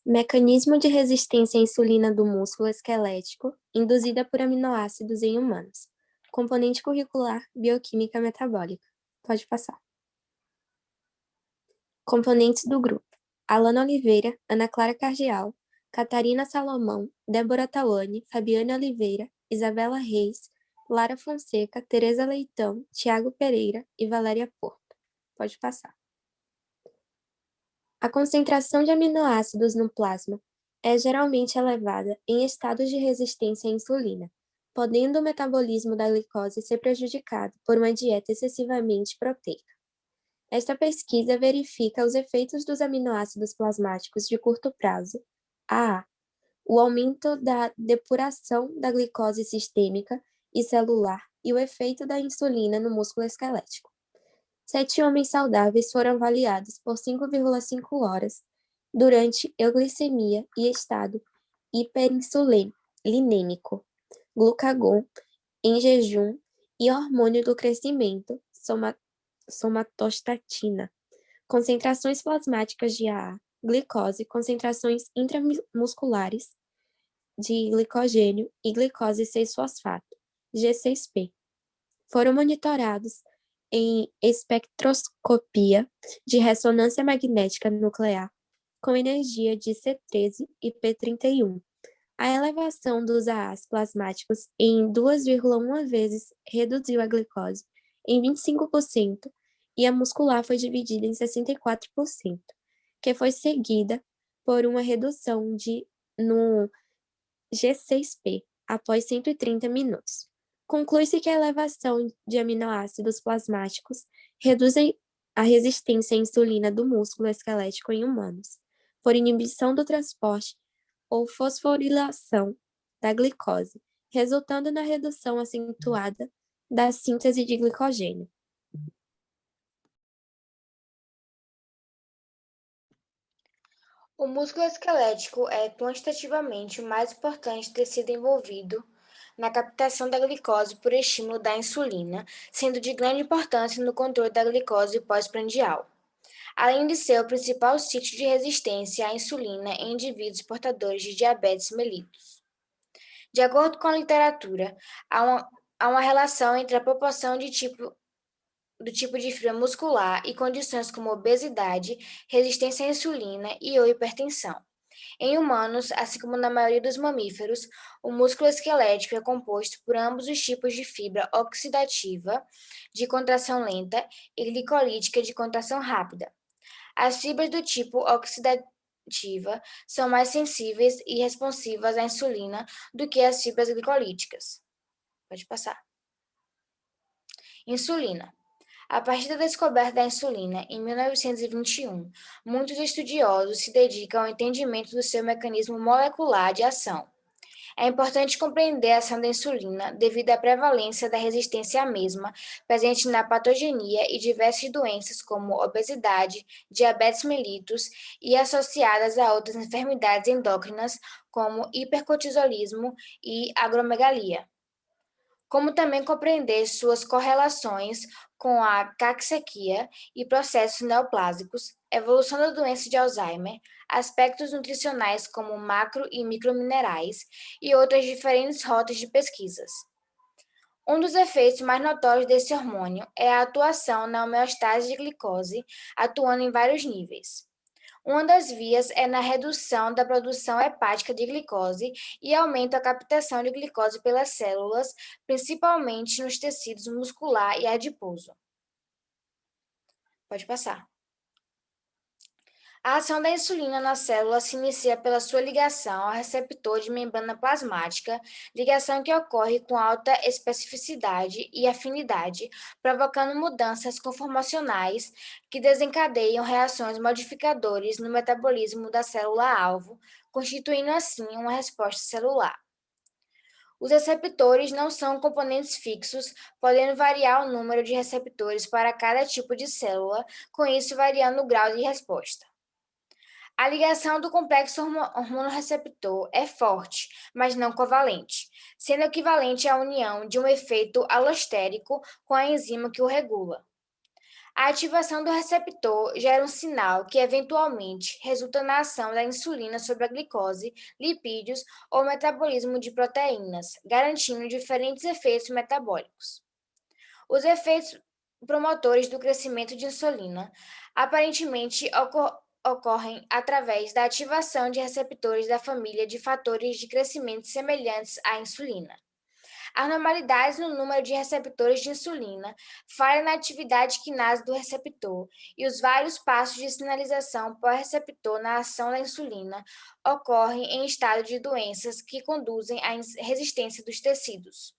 Mecanismo de resistência à insulina do músculo esquelético, induzida por aminoácidos em humanos. Componente curricular, bioquímica metabólica. Pode passar. Componentes do grupo: Alana Oliveira, Ana Clara Cardial, Catarina Salomão, Débora Tawane, Fabiane Oliveira, Isabela Reis, Lara Fonseca, Tereza Leitão, Tiago Pereira e Valéria Porto. Pode passar. A concentração de aminoácidos no plasma é geralmente elevada em estados de resistência à insulina, podendo o metabolismo da glicose ser prejudicado por uma dieta excessivamente proteica. Esta pesquisa verifica os efeitos dos aminoácidos plasmáticos de curto prazo, AA, o aumento da depuração da glicose sistêmica e celular e o efeito da insulina no músculo esquelético. 7 homens saudáveis foram avaliados por 5,5 horas durante euglicemia e estado hiperinsulinêmico, glucagon em jejum e hormônio do crescimento, somatostatina, concentrações plasmáticas de AA, glicose, concentrações intramusculares de glicogênio e glicose 6-fosfato, G6P. Foram monitorados em espectroscopia de ressonância magnética nuclear com energia de C13 e P31. A elevação dos AAs plasmáticos em 2,1 vezes reduziu a glicose em 25% e a muscular foi dividida em 64%, que foi seguida por uma redução no G6P após 130 minutos. Conclui-se que a elevação de aminoácidos plasmáticos reduzem a resistência à insulina do músculo esquelético em humanos, por inibição do transporte ou fosforilação da glicose, resultando na redução acentuada da síntese de glicogênio. O músculo esquelético é quantitativamente o mais importante tecido envolvido na captação da glicose por estímulo da insulina, sendo de grande importância no controle da glicose pós-prandial, além de ser o principal sítio de resistência à insulina em indivíduos portadores de diabetes mellitus. De acordo com a literatura, há uma relação entre a proporção do tipo de fibra muscular e condições como obesidade, resistência à insulina e ou hipertensão. Em humanos, assim como na maioria dos mamíferos, o músculo esquelético é composto por ambos os tipos de fibra oxidativa, de contração lenta, e glicolítica, de contração rápida. As fibras do tipo oxidativa são mais sensíveis e responsivas à insulina do que as fibras glicolíticas. Pode passar. Insulina. A partir da descoberta da insulina, em 1921, muitos estudiosos se dedicam ao entendimento do seu mecanismo molecular de ação. É importante compreender a ação da insulina devido à prevalência da resistência à mesma, presente na patogenia e diversas doenças como obesidade, diabetes mellitus e associadas a outras enfermidades endócrinas como hipercortisolismo e agromegalia. Como também compreender suas correlações com a caquexia e processos neoplásicos, evolução da doença de Alzheimer, aspectos nutricionais como macro e microminerais e outras diferentes rotas de pesquisas. Um dos efeitos mais notórios desse hormônio é a atuação na homeostase de glicose, atuando em vários níveis. Uma das vias é na redução da produção hepática de glicose e aumenta a captação de glicose pelas células, principalmente nos tecidos muscular e adiposo. Pode passar. A ação da insulina na célula se inicia pela sua ligação ao receptor de membrana plasmática, ligação que ocorre com alta especificidade e afinidade, provocando mudanças conformacionais que desencadeiam reações modificadoras no metabolismo da célula-alvo, constituindo assim uma resposta celular. Os receptores não são componentes fixos, podendo variar o número de receptores para cada tipo de célula, com isso variando o grau de resposta. A ligação do complexo hormônio-receptor é forte, mas não covalente, sendo equivalente à união de um efeito alostérico com a enzima que o regula. A ativação do receptor gera um sinal que, eventualmente, resulta na ação da insulina sobre a glicose, lipídios ou metabolismo de proteínas, garantindo diferentes efeitos metabólicos. Os efeitos promotores do crescimento de insulina aparentemente ocorrem através da ativação de receptores da família de fatores de crescimento semelhantes à insulina. Anormalidades no número de receptores de insulina, falha na atividade quinase do receptor e os vários passos de sinalização pós-receptor na ação da insulina ocorrem em estado de doenças que conduzem à resistência dos tecidos.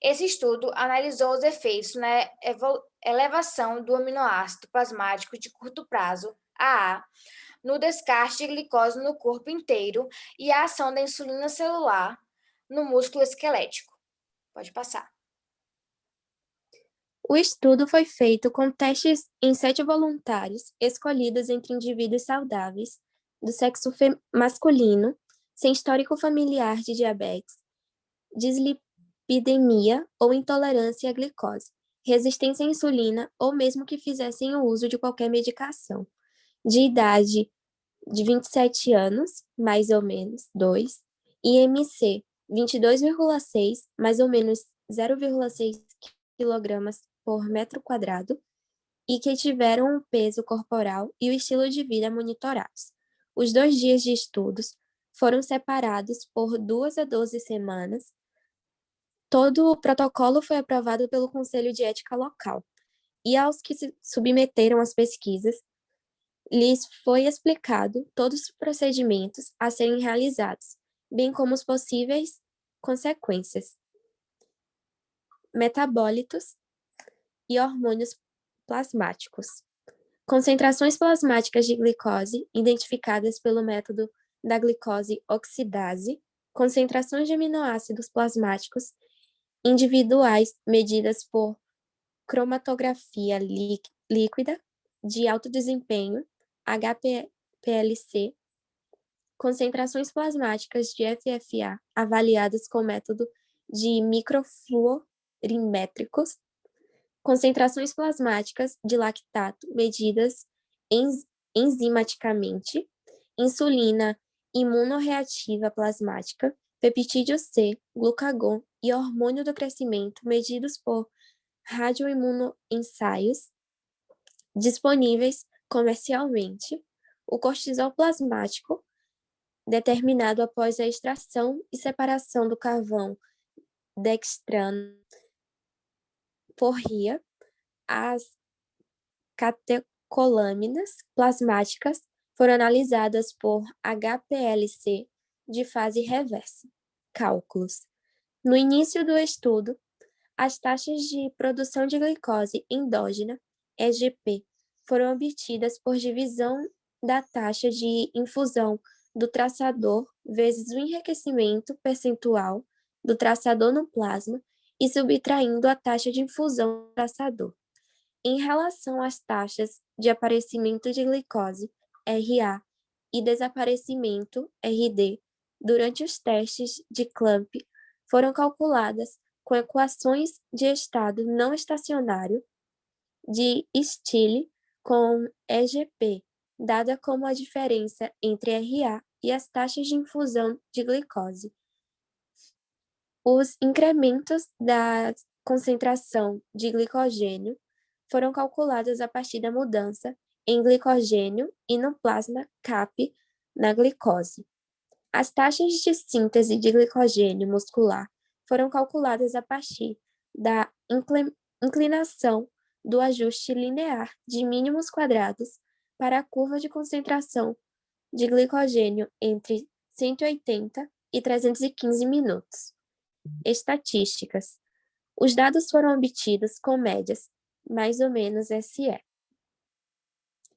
Esse estudo analisou os efeitos na elevação do aminoácido plasmático de curto prazo, AA, no descarte de glicose no corpo inteiro e a ação da insulina celular no músculo esquelético. Pode passar. O estudo foi feito com testes em 7 voluntários, escolhidos entre indivíduos saudáveis, do sexo masculino, sem histórico familiar de diabetes, dislipidemia ou intolerância à glicose, resistência à insulina ou mesmo que fizessem o uso de qualquer medicação, de idade de 27 anos, mais ou menos 2, IMC 22,6, mais ou menos 0,6 kg por metro quadrado, e que tiveram o peso corporal e o estilo de vida monitorados. Os 2 dias de estudos foram separados por 2 a 12 semanas. Todo o protocolo foi aprovado pelo Conselho de Ética local, e aos que se submeteram às pesquisas, lhes foi explicado todos os procedimentos a serem realizados, bem como as possíveis consequências, metabólitos e hormônios plasmáticos. Concentrações plasmáticas de glicose identificadas pelo método da glicose oxidase, concentrações de aminoácidos plasmáticos individuais medidas por cromatografia líquida de alto desempenho, HPLC, concentrações plasmáticas de FFA avaliadas com método de microfluorimétricos, concentrações plasmáticas de lactato medidas enzimaticamente, insulina imunorreativa plasmática, peptídeo C, glucagon e hormônio do crescimento medidos por radioimunoensaios disponíveis comercialmente, o cortisol plasmático, determinado após a extração e separação do carvão dextrano por ria, as catecolaminas plasmáticas foram analisadas por HPLC de fase reversa. Cálculos. No início do estudo, as taxas de produção de glicose endógena, EGP, foram obtidas por divisão da taxa de infusão do traçador vezes o enriquecimento percentual do traçador no plasma e subtraindo a taxa de infusão do traçador. Em relação às taxas de aparecimento de glicose, RA, e desaparecimento, RD, durante os testes de Clamp, foram calculadas com equações de estado não estacionário de Stille com EGP, dada como a diferença entre RA e as taxas de infusão de glicose. Os incrementos da concentração de glicogênio foram calculados a partir da mudança em glicogênio e no plasma CAP na glicose. As taxas de síntese de glicogênio muscular foram calculadas a partir da inclinação do ajuste linear de mínimos quadrados para a curva de concentração de glicogênio entre 180 e 315 minutos. Estatísticas. Os dados foram obtidos com médias mais ou menos SE.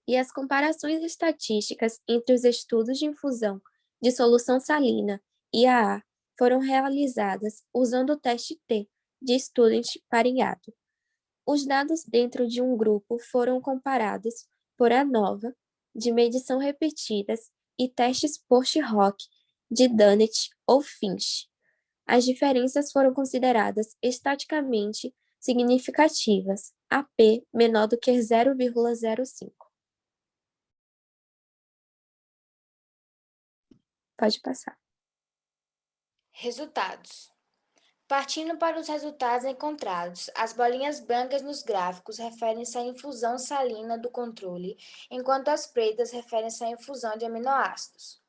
E as comparações estatísticas entre os estudos de infusão de solução salina e AA foram realizadas usando o teste T de Student pareado. Os dados dentro de um grupo foram comparados por ANOVA, de medição repetidas, e testes post-hoc de Dunnett ou Finch. As diferenças foram consideradas estatisticamente significativas, AP menor do que 0,05. Pode passar. Resultados. Partindo para os resultados encontrados, as bolinhas brancas nos gráficos referem-se à infusão salina do controle, enquanto as pretas referem-se à infusão de aminoácidos.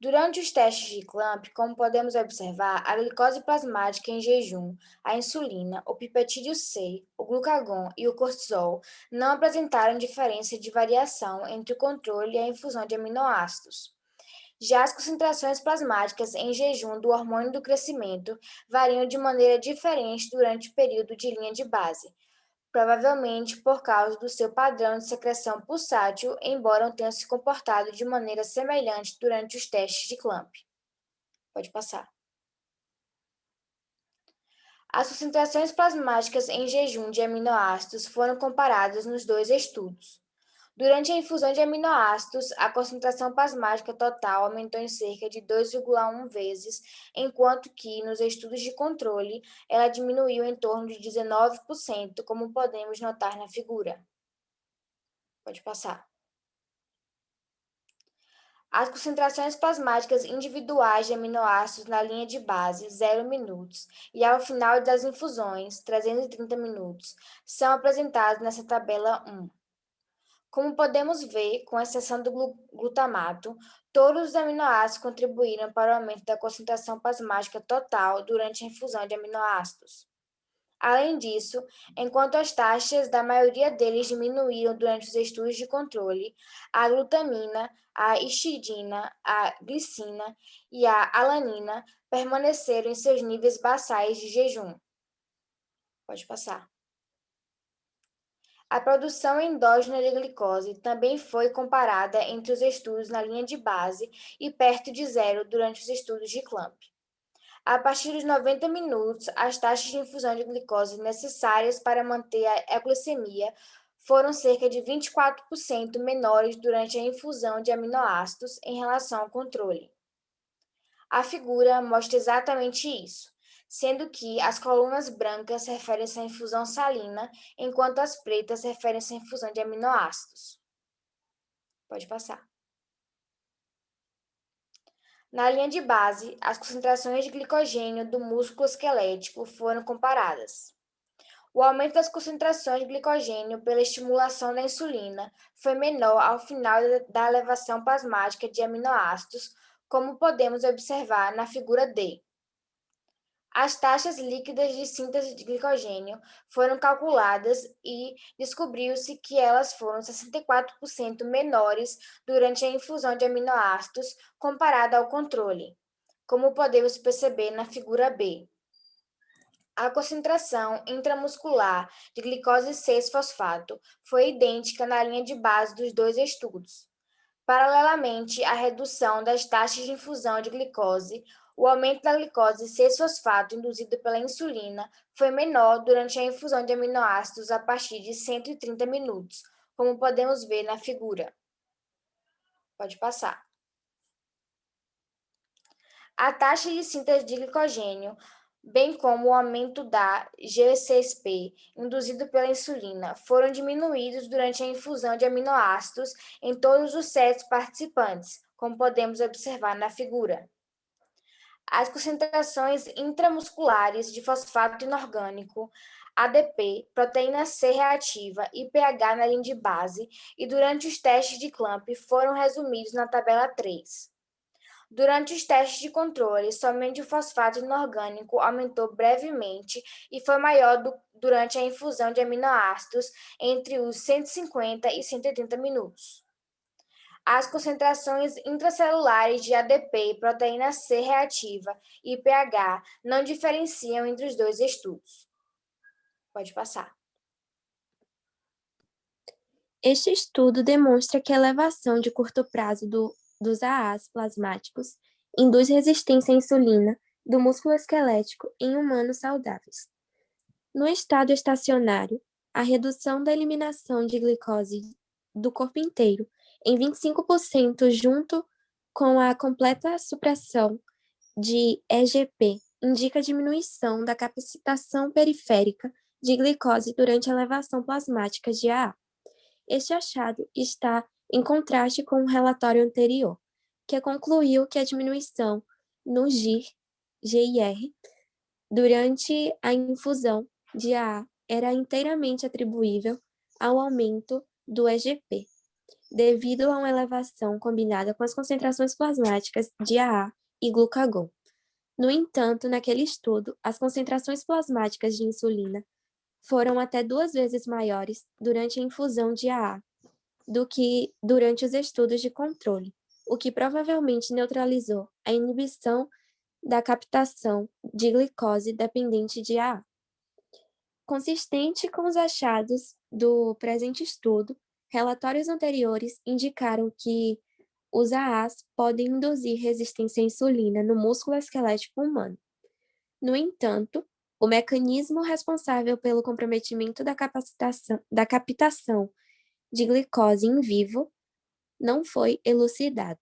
Durante os testes de Clamp, como podemos observar, a glicose plasmática em jejum, a insulina, o peptídeo C, o glucagon e o cortisol não apresentaram diferença de variação entre o controle e a infusão de aminoácidos. Já as concentrações plasmáticas em jejum do hormônio do crescimento variam de maneira diferente durante o período de linha de base, provavelmente por causa do seu padrão de secreção pulsátil, embora tenham se comportado de maneira semelhante durante os testes de Clamp. Pode passar. As concentrações plasmáticas em jejum de aminoácidos foram comparadas nos dois estudos. Durante a infusão de aminoácidos, a concentração plasmática total aumentou em cerca de 2,1 vezes, enquanto que, nos estudos de controle, ela diminuiu em torno de 19%, como podemos notar na figura. Pode passar. As concentrações plasmáticas individuais de aminoácidos na linha de base, 0 minutos, e ao final das infusões, 330 minutos, são apresentadas nessa tabela 1. Como podemos ver, com exceção do glutamato, todos os aminoácidos contribuíram para o aumento da concentração plasmática total durante a infusão de aminoácidos. Além disso, enquanto as taxas da maioria deles diminuíram durante os estudos de controle, a glutamina, a histidina, a glicina e a alanina permaneceram em seus níveis basais de jejum. Pode passar. A produção endógena de glicose também foi comparada entre os estudos na linha de base e perto de zero durante os estudos de Clamp. A partir dos 90 minutos, as taxas de infusão de glicose necessárias para manter a glicemia foram cerca de 24% menores durante a infusão de aminoácidos em relação ao controle. A figura mostra exatamente isso, sendo que as colunas brancas referem-se à infusão salina, enquanto as pretas referem-se à infusão de aminoácidos. Pode passar. Na linha de base, as concentrações de glicogênio do músculo esquelético foram comparadas. O aumento das concentrações de glicogênio pela estimulação da insulina foi menor ao final da elevação plasmática de aminoácidos, como podemos observar na figura D. As taxas líquidas de síntese de glicogênio foram calculadas e descobriu-se que elas foram 64% menores durante a infusão de aminoácidos comparada ao controle, como podemos perceber na figura B. A concentração intramuscular de glicose 6-fosfato foi idêntica na linha de base dos dois estudos. Paralelamente à redução das taxas de infusão de glicose, o aumento da glicose 6-fosfato induzido pela insulina foi menor durante a infusão de aminoácidos a partir de 130 minutos, como podemos ver na figura. Pode passar. A taxa de síntese de glicogênio, bem como o aumento da G6P induzido pela insulina, foram diminuídos durante a infusão de aminoácidos em todos os sete participantes, como podemos observar na figura. As concentrações intramusculares de fosfato inorgânico, ADP, proteína C reativa e pH na linha de base e durante os testes de Clamp foram resumidos na tabela 3. Durante os testes de controle, somente o fosfato inorgânico aumentou brevemente e foi maior durante a infusão de aminoácidos entre os 150 e 180 minutos. As concentrações intracelulares de ADP, proteína C reativa e pH não diferenciam entre os dois estudos. Pode passar. Este estudo demonstra que a elevação de curto prazo dos AAs plasmáticos induz resistência à insulina do músculo esquelético em humanos saudáveis. No estado estacionário, a redução da eliminação de glicose do corpo inteiro em 25% junto com a completa supressão de EGP indica diminuição da capacitação periférica de glicose durante a elevação plasmática de AA. Este achado está em contraste com o relatório anterior, que concluiu que a diminuição no GIR durante a infusão de AA era inteiramente atribuível ao aumento do EGP, devido a uma elevação combinada com as concentrações plasmáticas de AA e glucagon. No entanto, naquele estudo, as concentrações plasmáticas de insulina foram até 2 vezes maiores durante a infusão de AA do que durante os estudos de controle, o que provavelmente neutralizou a inibição da captação de glicose dependente de AA. Consistente com os achados do presente estudo, relatórios anteriores indicaram que os AAs podem induzir resistência à insulina no músculo esquelético humano. No entanto, o mecanismo responsável pelo comprometimento da captação de glicose em vivo não foi elucidado.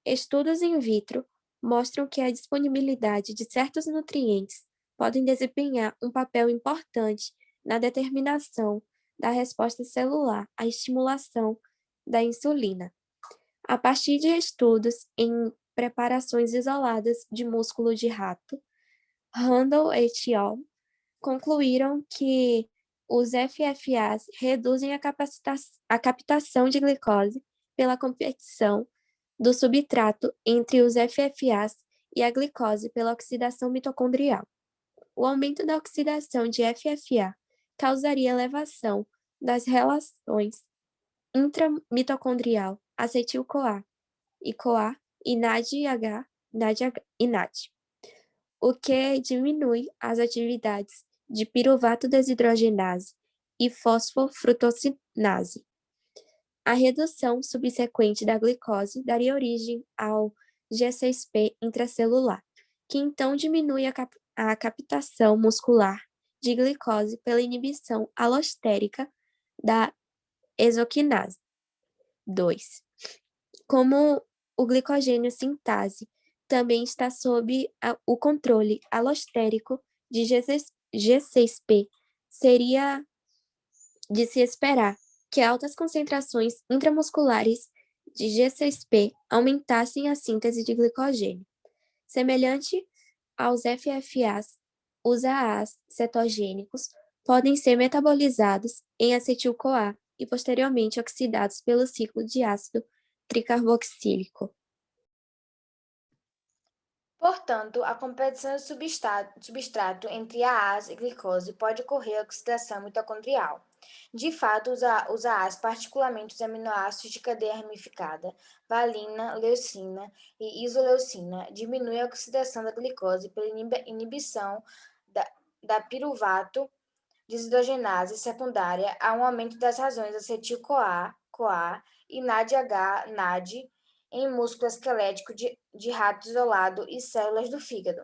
Estudos in vitro mostram que a disponibilidade de certos nutrientes podem desempenhar um papel importante na determinação da resposta celular à estimulação da insulina. A partir de estudos em preparações isoladas de músculo de rato, Randall et al. Concluíram que os FFAs reduzem a captação de glicose pela competição do substrato entre os FFAs e a glicose pela oxidação mitocondrial. O aumento da oxidação de FFA causaria elevação das relações intramitocondrial acetil-CoA e CoA e NAD+H, e NAD, o que diminui as atividades de piruvato desidrogenase e fosfofrutossinase. A redução subsequente da glicose daria origem ao G6P intracelular, que então diminui a captação muscular de glicose pela inibição alostérica da exoquinase 2. Como o glicogênio sintase também está sob o controle alostérico de G6P, seria de se esperar que altas concentrações intramusculares de G6P aumentassem a síntese de glicogênio. Semelhante aos FFAs, os AAs cetogênicos podem ser metabolizados em acetil-CoA e posteriormente oxidados pelo ciclo de ácido tricarboxílico. Portanto, a competição de substrato entre AAs e glicose pode ocorrer oxidação mitocondrial. De fato, os AAs, particularmente os aminoácidos de cadeia ramificada, valina, leucina e isoleucina, diminuem a oxidação da glicose pela inibição da piruvato desidrogenase secundária a um aumento das razões acetil-CoA e NADH, NAD, em músculo esquelético de rato isolado e células do fígado.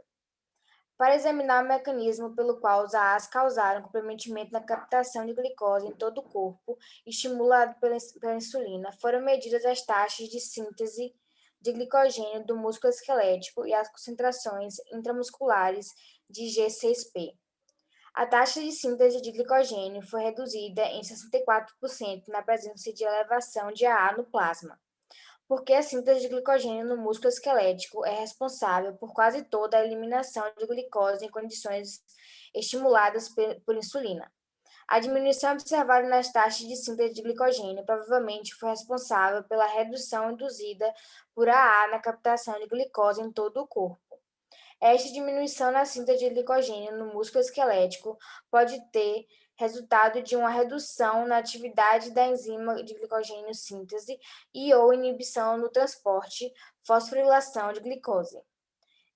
Para examinar o mecanismo pelo qual os AAs causaram comprometimento na captação de glicose em todo o corpo, estimulado pela insulina, foram medidas as taxas de síntese de glicogênio do músculo esquelético e as concentrações intramusculares de G6P. A taxa de síntese de glicogênio foi reduzida em 64% na presença de elevação de AA no plasma, porque a síntese de glicogênio no músculo esquelético é responsável por quase toda a eliminação de glicose em condições estimuladas por insulina. A diminuição observada nas taxas de síntese de glicogênio provavelmente foi responsável pela redução induzida por AA na captação de glicose em todo o corpo. Esta diminuição na síntese de glicogênio no músculo esquelético pode ter resultado de uma redução na atividade da enzima de glicogênio síntese e ou inibição no transporte fosforilação de glicose.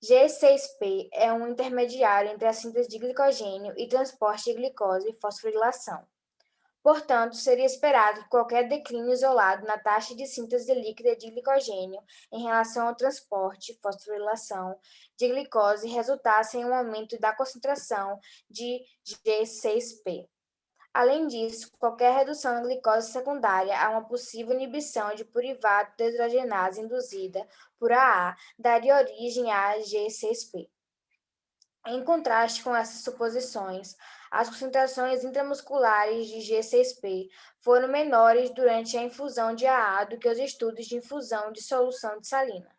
G6P é um intermediário entre a síntese de glicogênio e transporte de glicose e fosforilação. Portanto, seria esperado que qualquer declínio isolado na taxa de síntese líquida de glicogênio em relação ao transporte, fosforilação, de glicose resultasse em um aumento da concentração de G6P. Além disso, qualquer redução na glicose secundária a uma possível inibição de purivato desidrogenase induzida por AA daria origem a G6P. Em contraste com essas suposições, As concentrações intramusculares de G6P foram menores durante a infusão de AA do que os estudos de infusão de solução de salina,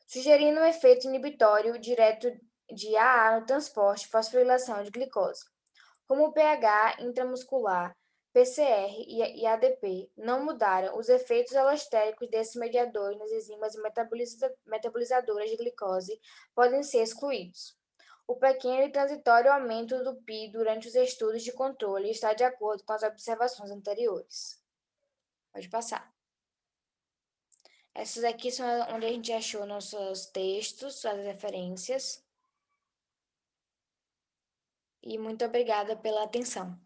sugerindo um efeito inibitório direto de AA no transporte e fosforilação de glicose. Como o pH intramuscular, PCR e ADP não mudaram, os efeitos alostéricos desses mediadores nas enzimas metabolizadoras de glicose podem ser excluídos. O pequeno e transitório aumento do PI durante os estudos de controle está de acordo com as observações anteriores. Pode passar. Essas aqui são onde a gente achou nossos textos, as referências. E muito obrigada pela atenção.